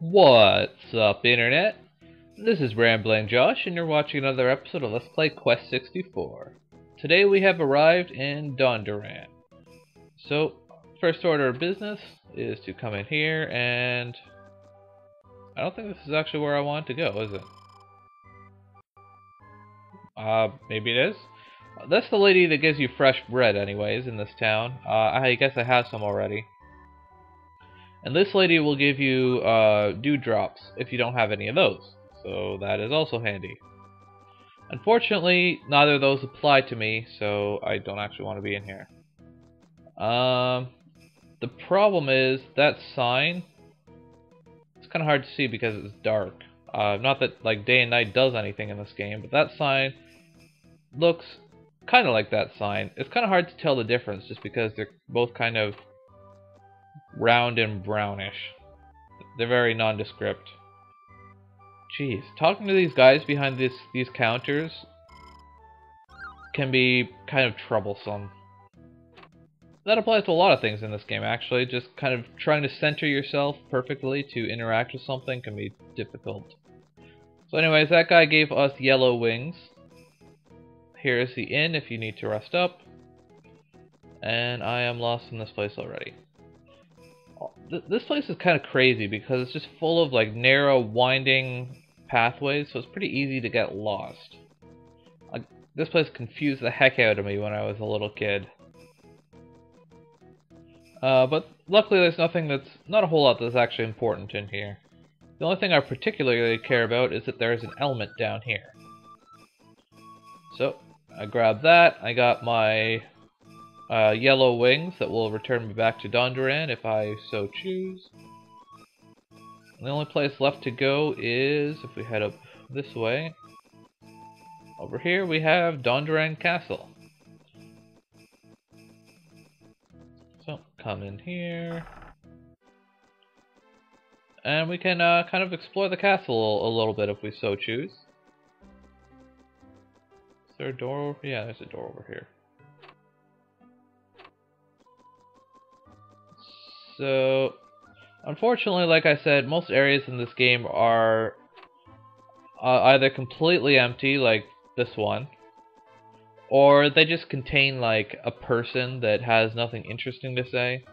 What's up, Internet? This is Rambling Josh, and you're watching another episode of Let's Play Quest 64. Today we have arrived in Dondoran. So, first order of business is to come in here, and I don't think this is actually where I want to go, is it? Maybe it is? That's the lady that gives you fresh bread anyways in this town. I guess I have some already. And this lady will give you dewdrops if you don't have any of those, so that is also handy. Unfortunately, neither of those apply to me, so I don't actually want to be in here. The problem is that sign. It's kind of hard to see because it's dark. Not that like day and night does anything in this game, but that sign looks kind of like that sign. It's kind of hard to tell the difference just because they're both kind of round and brownish. They're very nondescript. Jeez, talking to these guys behind these counters can be kind of troublesome. That applies to a lot of things in this game, actually. Just kind of trying to center yourself perfectly to interact with something can be difficult. So anyways, that guy gave us yellow wings. Here's the inn if you need to rest up. And I am lost in this place already. This place is kind of crazy because it's just full of like narrow, winding pathways, so it's pretty easy to get lost. Like, this place confused the heck out of me when I was a little kid. But luckily there's not a whole lot that's actually important in here. The only thing I particularly care about is that there's an element down here. So, I grabbed that, I got my yellow wings that will return me back to Dondoran if I so choose. And the only place left to go is, if we head up this way, over here we have Dondoran Castle. So, come in here. And we can kind of explore the castle a little bit if we so choose. Is there a door? Yeah, there's a door over here. So, unfortunately, like I said, most areas in this game are either completely empty, like this one, or they just contain like a person that has nothing interesting to say.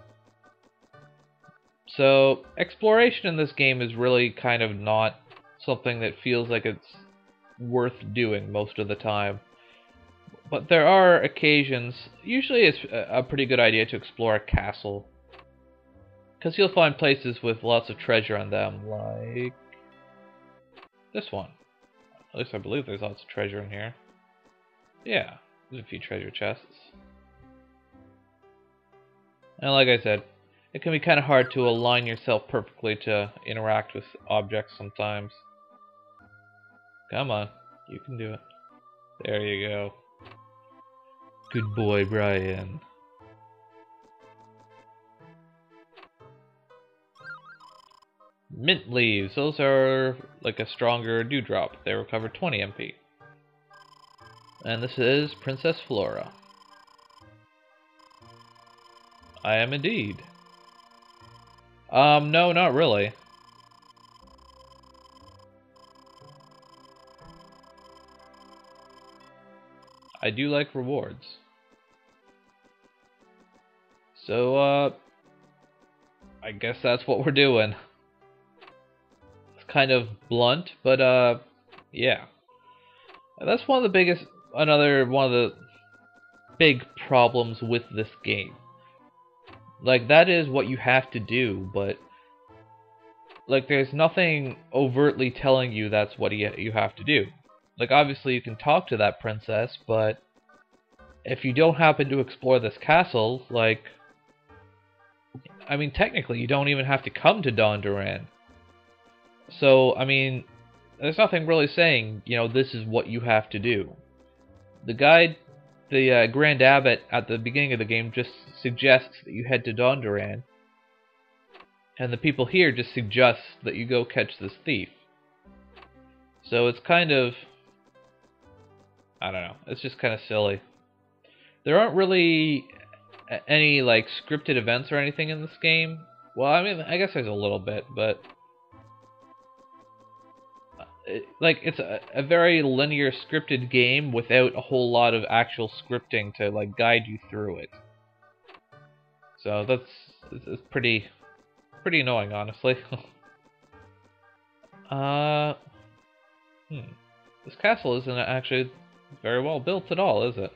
So, exploration in this game is really kind of not something that feels like it's worth doing most of the time. But there are occasions, usually it's a pretty good idea to explore a castle. Because you'll find places with lots of treasure on them, like this one. At least I believe there's lots of treasure in here. Yeah, there's a few treasure chests. And like I said, it can be kind of hard to align yourself perfectly to interact with objects sometimes. Come on, you can do it. There you go. Good boy, Brian. Mint leaves, those are like a stronger dewdrop. They recover 20 MP. And this is Princess Flora. I am indeed. No, not really. I do like rewards. So, I guess that's what we're doing. Kind of blunt, but yeah. That's one of the biggest, one of the big problems with this game. Like, that is what you have to do, but like there's nothing overtly telling you that's what you have to do. Like, obviously you can talk to that princess, but if you don't happen to explore this castle, like, I mean, technically you don't even have to come to Dondoran. So, I mean, there's nothing really saying, you know, this is what you have to do. The guide, the Grand Abbot at the beginning of the game just suggests that you head to Dondoran. And the people here just suggest that you go catch this thief. So it's kind of, I don't know, it's just kind of silly. There aren't really any, like, scripted events or anything in this game. Well, I mean, I guess there's a little bit, but like it's a very linear scripted game without a whole lot of actual scripting to like guide you through it. So it's pretty annoying, honestly. uh, this castle isn't actually very well built at all, is it?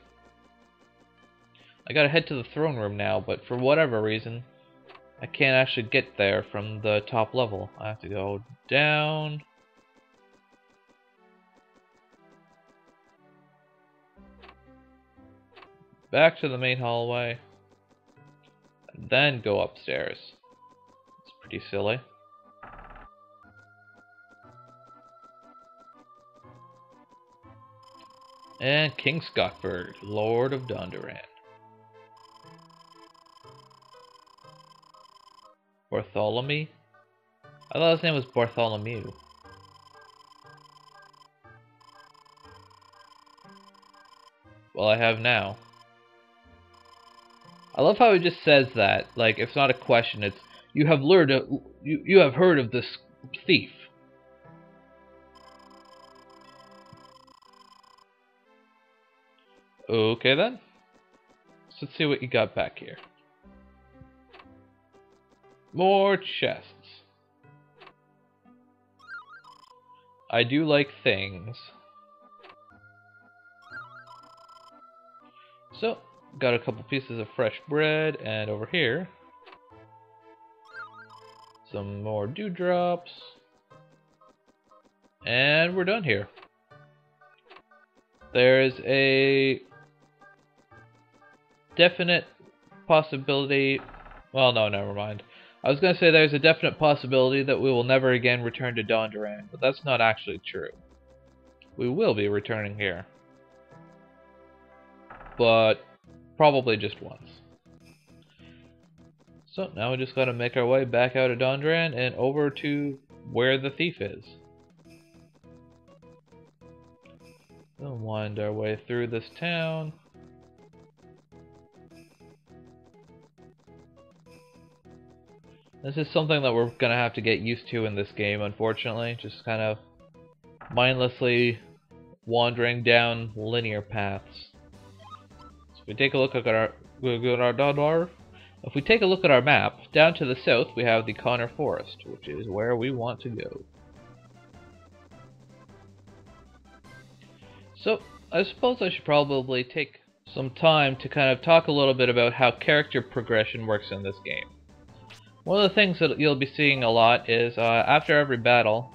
I gotta head to the throne room now, but for whatever reason, I can't actually get there from the top level. I have to go down. Back to the main hallway. And then go upstairs. It's pretty silly. And King Scottford, Lord of Dondoran. Bartholomew? I thought his name was Bartholomew. Well, I have now. I love how he just says that. Like, it's not a question, it's, you have learned of, you have heard of this thief. Okay then. So let's see what you got back here. More chests. I do like things. So, got a couple pieces of fresh bread, and over here, some more dewdrops. And we're done here. There's a definite possibility. Well, no, never mind. I was going to say there's a definite possibility that we will never again return to Dondoran, but that's not actually true. We will be returning here. But probably just once. So now we just gotta make our way back out of Dondoran and over to where the thief is. We'll wind our way through this town. This is something that we're gonna have to get used to in this game, unfortunately. Just kind of mindlessly wandering down linear paths. So if we take a look at our if we take a look at our map, down to the south we have the Connor Forest, which is where we want to go. So, I suppose I should probably take some time to kind of talk a little bit about how character progression works in this game. One of the things that you'll be seeing a lot is after every battle,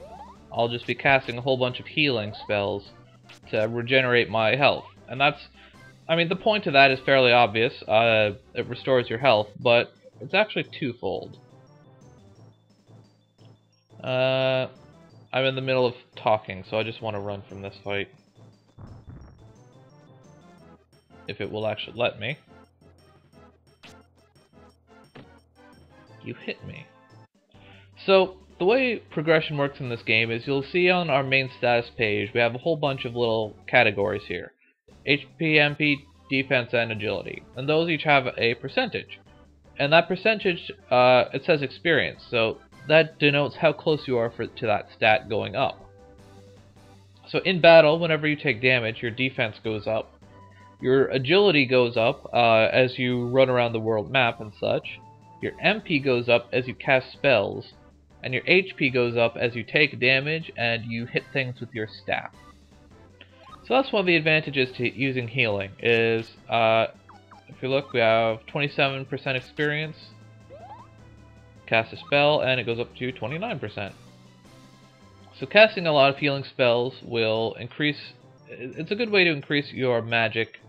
I'll just be casting a whole bunch of healing spells to regenerate my health. And that's, I mean, the point of that is fairly obvious. It restores your health, but it's actually twofold. I'm in the middle of talking, so I just want to run from this fight. If it will actually let me. You hit me. So, the way progression works in this game is you'll see on our main status page, we have a whole bunch of little categories here. HP, MP, defense, and agility. And those each have a percentage. And that percentage, it says experience, so that denotes how close you are to that stat going up. So in battle, whenever you take damage, your defense goes up. Your agility goes up as you run around the world map and such. Your MP goes up as you cast spells. And your HP goes up as you take damage and you hit things with your staff. So that's one of the advantages to using healing, is if you look, we have 27% experience, cast a spell, and it goes up to 29%. So casting a lot of healing spells will increase, it's a good way to increase your magic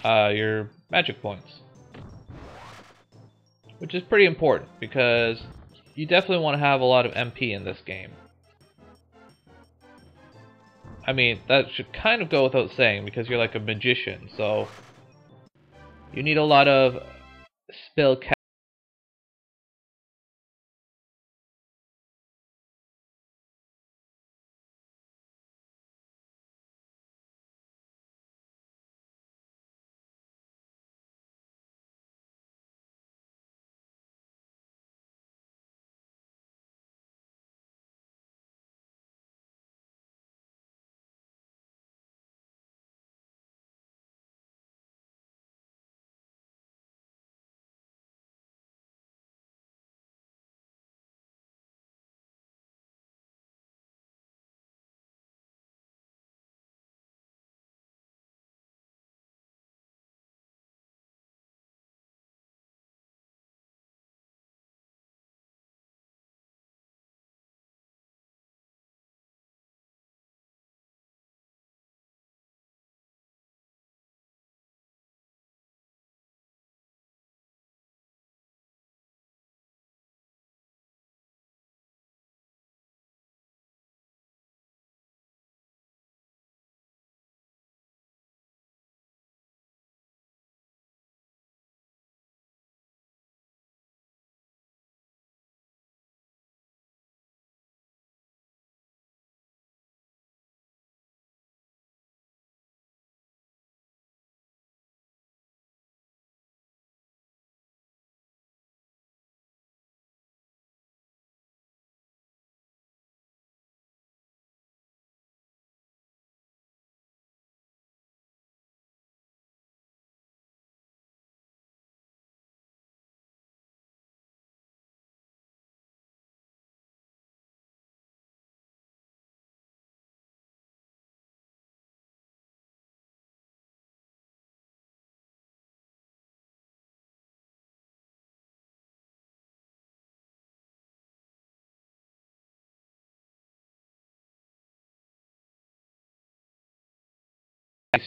points. Which is pretty important, because you definitely want to have a lot of MP in this game. I mean, that should kind of go without saying, because you're like a magician, so you need a lot of spell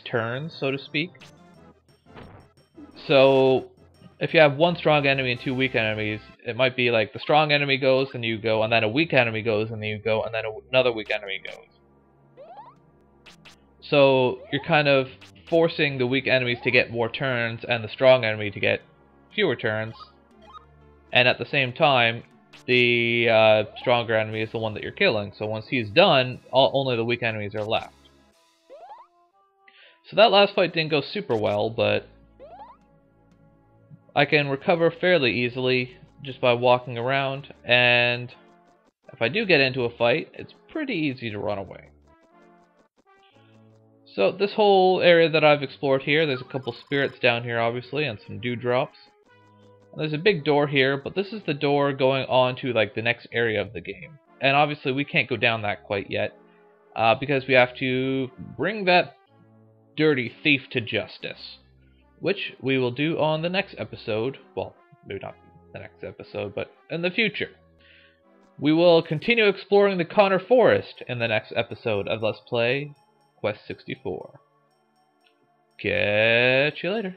turns, so to speak. So if you have one strong enemy and two weak enemies, it might be like the strong enemy goes and you go, and then a weak enemy goes and you go, and then another weak enemy goes. So you're kind of forcing the weak enemies to get more turns and the strong enemy to get fewer turns. And at the same time, the stronger enemy is the one that you're killing. So once he's done, only the weak enemies are left. So that last fight didn't go super well, but I can recover fairly easily just by walking around, and if I do get into a fight, it's pretty easy to run away. So this whole area that I've explored here, there's a couple spirits down here obviously, and some dewdrops. And there's a big door here, but this is the door going on to like the next area of the game. And obviously we can't go down that quite yet, because we have to bring that dirty thief to justice. Which we will do on the next episode. Well, maybe not the next episode, but in the future. We will continue exploring the Connor Forest in the next episode of Let's Play Quest 64. Catch you later.